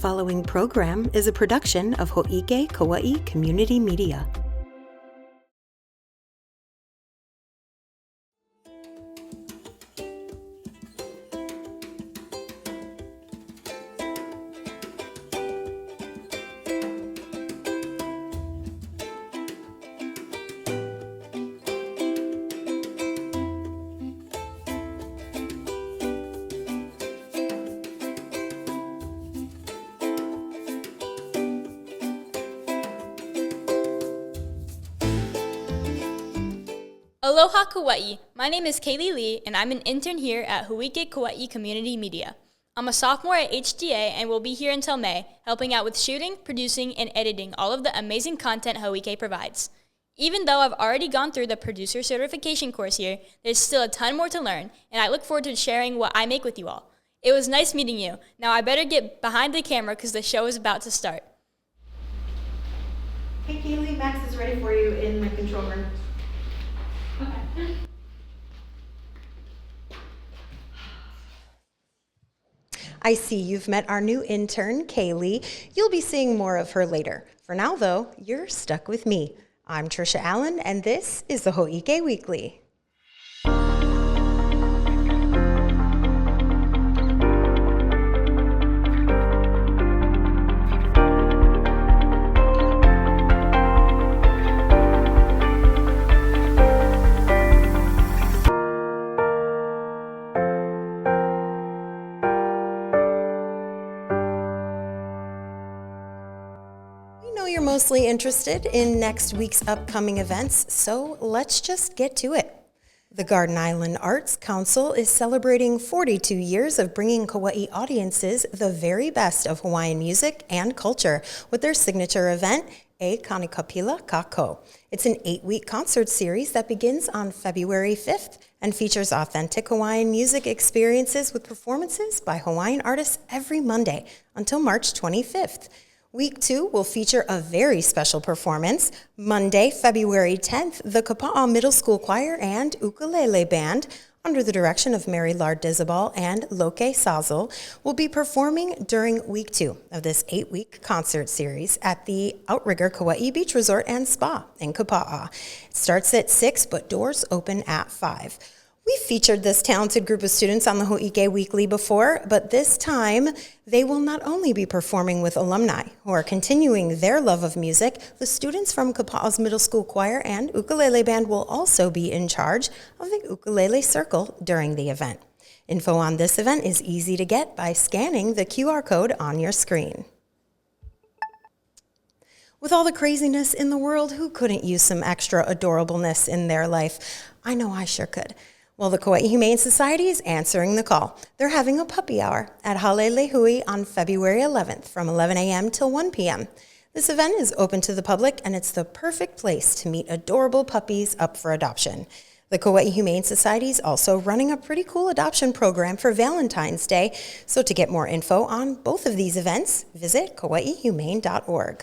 following program is a production of Hō'ike Kauai Community Media. Aloha Kauai. My name is Kaylie Lee, and I'm an intern here at Hō'ike Kauai Community Media. I'm a sophomore at HGA and will be here until May, helping out with shooting, producing, and editing all of the amazing content Hoike provides. Even though I've already gone through the producer certification course here, there's still a ton more to learn, and I look forward to sharing what I make with you all. It was nice meeting you. Now I better get behind the camera because the show is about to start. Hey Kaylee, Max is ready for you in the control room. Okay. I see you've met our new intern, Kaylee. You'll be seeing more of her later. For now, though, you're stuck with me. I'm Trisha Allen, and this is the Hō'ike Weekly. You're mostly interested in next week's upcoming events, so let's just get to it. The Garden Island Arts Council is celebrating 42 years of bringing Kauai audiences the very best of Hawaiian music and culture with their signature event, a Kanikapila Kakou. It's an 8-week concert series that begins on February 5th and features authentic Hawaiian music experiences with performances by Hawaiian artists every Monday until March 25th. Week 2 will feature a very special performance. Monday, February 10th, the Kapaʻa Middle School Choir and ukulele band, under the direction of Mary Lard Dizabal and Loke Sazel, will be performing during Week 2 of this 8-week concert series at the Outrigger Kauai Beach Resort and Spa in Kapaʻa. It starts at 6, but doors open at 5. We've featured this talented group of students on the Hō'ike Weekly before, but this time they will not only be performing with alumni who are continuing their love of music, the students from Kapaʻa's Middle School Choir and ukulele band will also be in charge of the ukulele circle during the event. Info on this event is easy to get by scanning the QR code on your screen. With all the craziness in the world, who couldn't use some extra adorableness in their life? I know I sure could. Well, the Kauai Humane Society is answering the call. They're having a puppy hour at Hale on February 11th from 11 a.m. till 1 p.m. This event is open to the public, and it's the perfect place to meet adorable puppies up for adoption. The Kauai Humane Society is also running a pretty cool adoption program for Valentine's Day, so to get more info on both of these events, visit kauaihumane.org.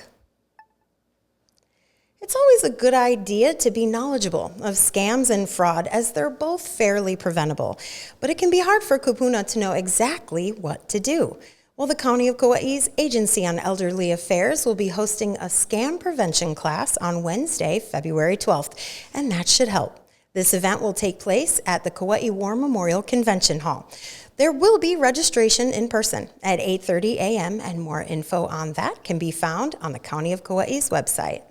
It's always a good idea to be knowledgeable of scams and fraud, as they're both fairly preventable. But it can be hard for kupuna to know exactly what to do. Well, the County of Kauai's Agency on Elderly Affairs will be hosting a scam prevention class on Wednesday, February 12th, and that should help. This event will take place at the Kauai War Memorial Convention Hall. There will be registration in person at 8:30 a.m., and more info on that can be found on the County of Kauai's website.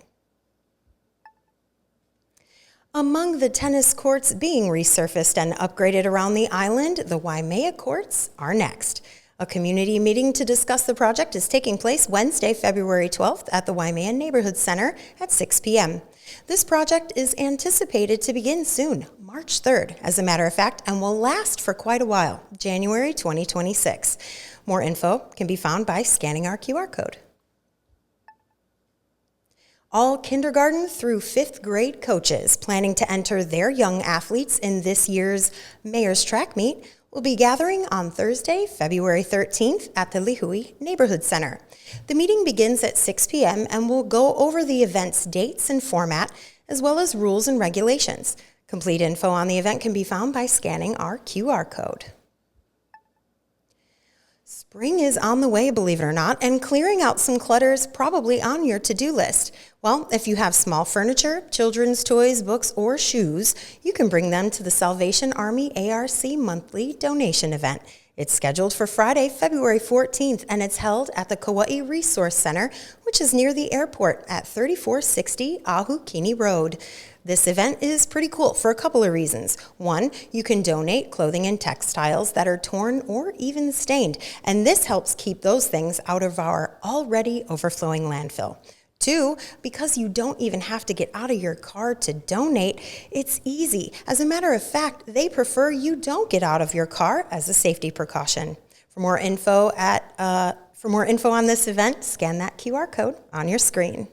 Among the tennis courts being resurfaced and upgraded around the island, the Waimea courts are next. A community meeting to discuss the project is taking place Wednesday, February 12th at the Waimea Neighborhood Center at 6 p.m. This project is anticipated to begin soon, March 3rd, as a matter of fact, and will last for quite a while, January 2026. More info can be found by scanning our QR code. All kindergarten through 5th grade coaches planning to enter their young athletes in this year's Mayor's Track Meet will be gathering on Thursday, February 13th at the Lihui Neighborhood Center. The meeting begins at 6 p.m. and will go over the event's dates and format, as well as rules and regulations. Complete info on the event can be found by scanning our QR code. Spring is on the way, believe it or not, and clearing out some clutter is probably on your to-do list. Well, if you have small furniture, children's toys, books, or shoes, you can bring them to the Salvation Army ARC monthly donation event. It's scheduled for Friday, February 14th, and it's held at the Kauai Resource Center, which is near the airport at 3460 Ahukini Road. This event is pretty cool for a couple of reasons. One, you can donate clothing and textiles that are torn or even stained, and this helps keep those things out of our already overflowing landfill. Two, because you don't even have to get out of your car to donate, it's easy. As a matter of fact, they prefer you don't get out of your car as a safety precaution. For more info on this event, scan that QR code on your screen.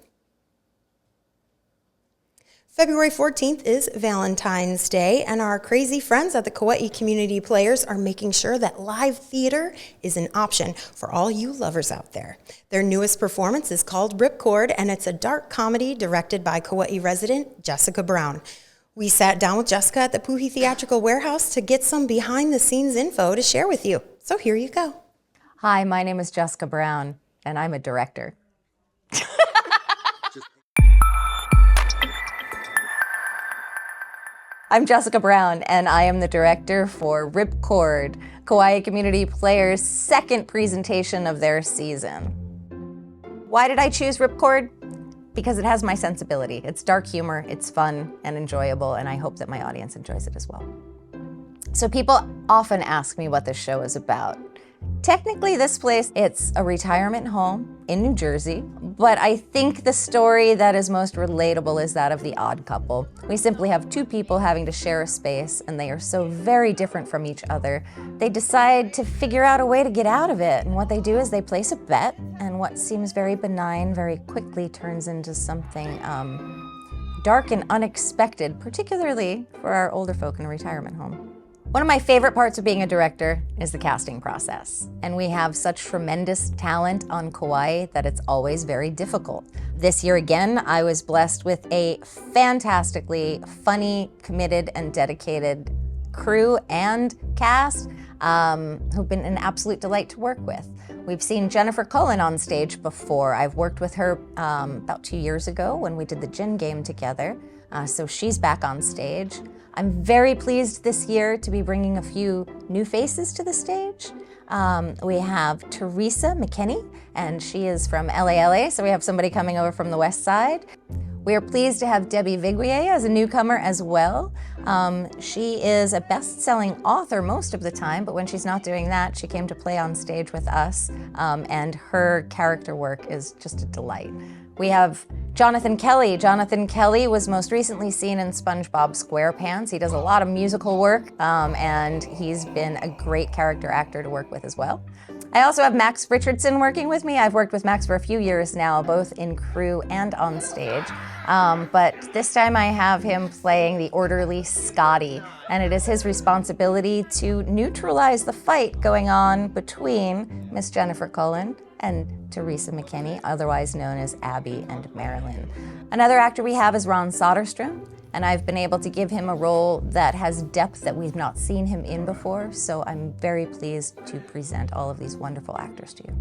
February 14th is Valentine's Day, and our crazy friends at the Kauai Community Players are making sure that live theater is an option for all you lovers out there. Their newest performance is called Ripcord, and it's a dark comedy directed by Kauai resident Jessica Brown. We sat down with Jessica at the Puhi Theatrical Warehouse to get some behind-the-scenes info to share with you. So here you go. Hi, my name is Jessica Brown, and I'm a director. I'm Jessica Brown, and I am the director for Ripcord, Kauai Community Players' second presentation of their season. Why did I choose Ripcord? Because it has my sensibility. It's dark humor, it's fun and enjoyable, and I hope that my audience enjoys it as well. So people often ask me what this show is about. Technically, this place, it's a retirement home in New Jersey, but I think the story that is most relatable is that of the odd couple. We simply have two people having to share a space, and they are so very different from each other. They decide to figure out a way to get out of it, and what they do is they place a bet, and what seems very benign very quickly turns into something dark and unexpected, particularly for our older folk in a retirement home. One of my favorite parts of being a director is the casting process. And we have such tremendous talent on Kauai that it's always very difficult. This year again, I was blessed with a fantastically funny, committed, and dedicated crew and cast who've been an absolute delight to work with. We've seen Jennifer Cullen on stage before. I've worked with her about 2 years ago when we did the gin game together. So she's back on stage. I'm very pleased this year to be bringing a few new faces to the stage. We have Teresa McKinney, and she is from LA, so we have somebody coming over from the West Side. We are pleased to have Debbie Viguier as a newcomer as well. She is a best-selling author most of the time, but when she's not doing that, she came to play on stage with us, and her character work is just a delight. We have Jonathan Kelly. Jonathan Kelly was most recently seen in SpongeBob SquarePants. He does a lot of musical work, and he's been a great character actor to work with as well. I also have Max Richardson working with me. I've worked with Max for a few years now, both in crew and on stage. But this time I have him playing the orderly Scotty, and it is his responsibility to neutralize the fight going on between Miss Jennifer Cullen and Teresa McKinney, otherwise known as Abby and Marilyn. Another actor we have is Ron Soderstrom, and I've been able to give him a role that has depth that we've not seen him in before, so I'm very pleased to present all of these wonderful actors to you.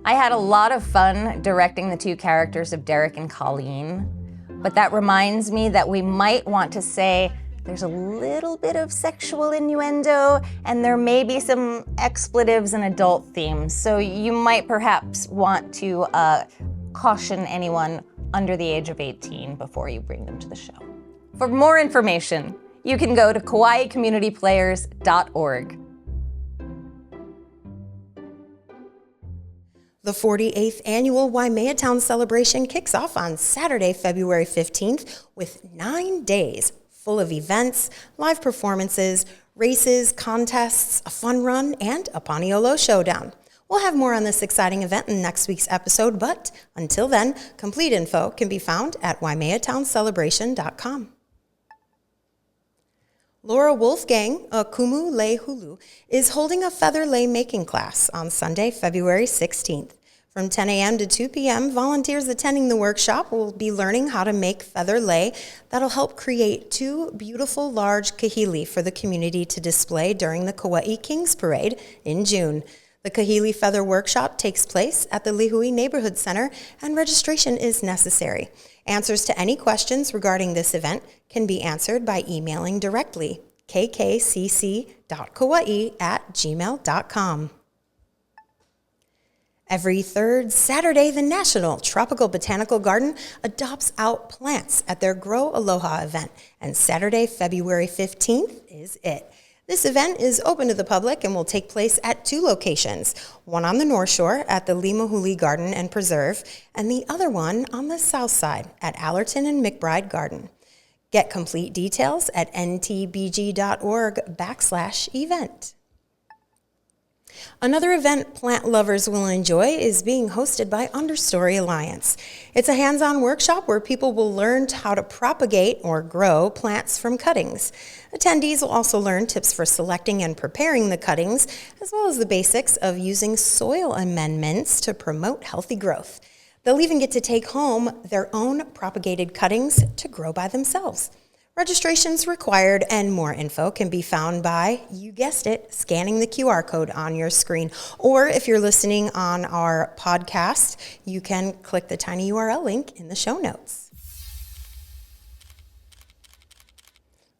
I had a lot of fun directing the two characters of Derek and Colleen, but that reminds me that we might want to say there's a little bit of sexual innuendo, and there may be some expletives and adult themes, so you might perhaps want to caution anyone under the age of 18 before you bring them to the show. For more information, you can go to kauaicommunityplayers.org. The 48th annual Waimea Town Celebration kicks off on Saturday, February 15th with 9 days full of events, live performances, races, contests, a fun run, and a Paniolo showdown. We'll have more on this exciting event in next week's episode, but until then, complete info can be found at waimeatowncelebration.com. Laura Wolfgang, a Kumu Lei Hulu, is holding a feather lei making class on Sunday, February 16th. From 10 a.m. to 2 p.m., volunteers attending the workshop will be learning how to make feather lei that'll help create 2 beautiful large kahili for the community to display during the Kauai Kings Parade in June. The Kahili Feather Workshop takes place at the Lihui Neighborhood Center, and registration is necessary. Answers to any questions regarding this event can be answered by emailing directly kkcc.kauai@gmail.com. Every third Saturday, the National Tropical Botanical Garden adopts out plants at their Grow Aloha event, and Saturday, February 15th is it. This event is open to the public and will take place at 2 locations, one on the North Shore at the Limahuli Garden and Preserve, and the other one on the South Side at Allerton and McBride Garden. Get complete details at ntbg.org/event. Another event plant lovers will enjoy is being hosted by Understory Alliance. It's a hands-on workshop where people will learn how to propagate or grow plants from cuttings. Attendees will also learn tips for selecting and preparing the cuttings, as well as the basics of using soil amendments to promote healthy growth. They'll even get to take home their own propagated cuttings to grow by themselves. Registration's required, and more info can be found by, you guessed it, scanning the QR code on your screen. Or if you're listening on our podcast, you can click the tiny URL link in the show notes.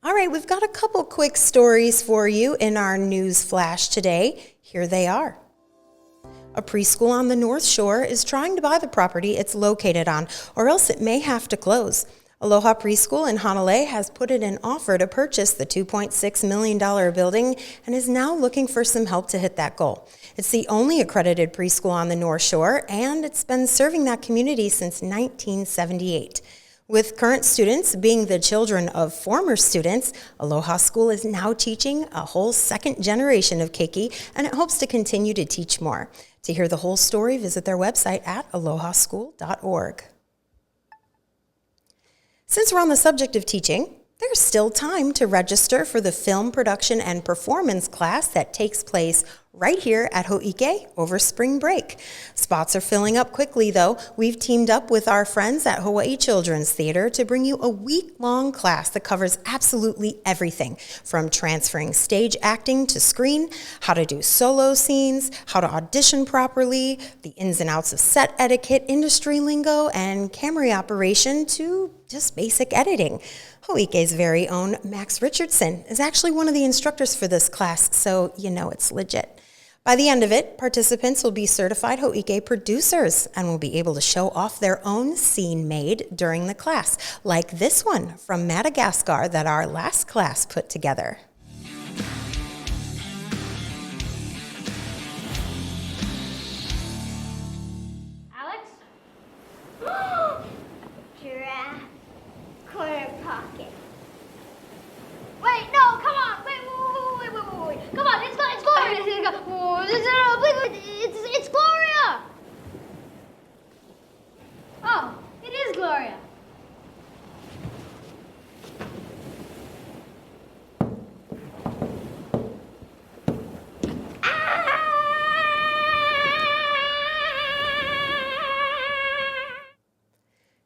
All right, we've got a couple quick stories for you in our news flash today. Here they are. A preschool on the North Shore is trying to buy the property it's located on, or else it may have to close. Aloha Preschool in Honolulu has put in an offer to purchase the $2.6 million building and is now looking for some help to hit that goal. It's the only accredited preschool on the North Shore, and it's been serving that community since 1978. With current students being the children of former students, Aloha School is now teaching a whole second generation of keiki, and it hopes to continue to teach more. To hear the whole story, visit their website at alohaschool.org. Since we're on the subject of teaching, there's still time to register for the film production and performance class that takes place right here at Hō'ike over spring break. Spots are filling up quickly, though. We've teamed up with our friends at Hawaii Children's Theater to bring you a week-long class that covers absolutely everything, from transferring stage acting to screen, how to do solo scenes, how to audition properly, the ins and outs of set etiquette, industry lingo, and camera operation, to just basic editing. Hō'ike's very own Max Richardson is actually one of the instructors for this class, so you know it's legit. By the end of it, participants will be certified Hō'ike producers and will be able to show off their own scene made during the class, like this one from Madagascar that our last class put together. Alex? Giraffe. Corner pocket. Wait, no, come on. Wait. Come on, it's Gloria. It's Gloria. Oh, it is Gloria.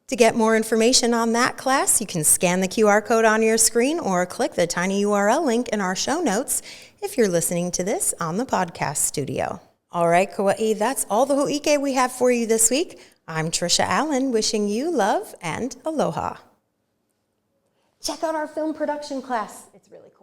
To get more information on that class, you can scan the QR code on your screen or click the tiny URL link in our show notes if you're listening to this on the podcast studio. All right, Kauai, that's all the Hō'ike we have for you this week. I'm Trisha Allen, wishing you love and aloha. Check out our film production class. It's really cool.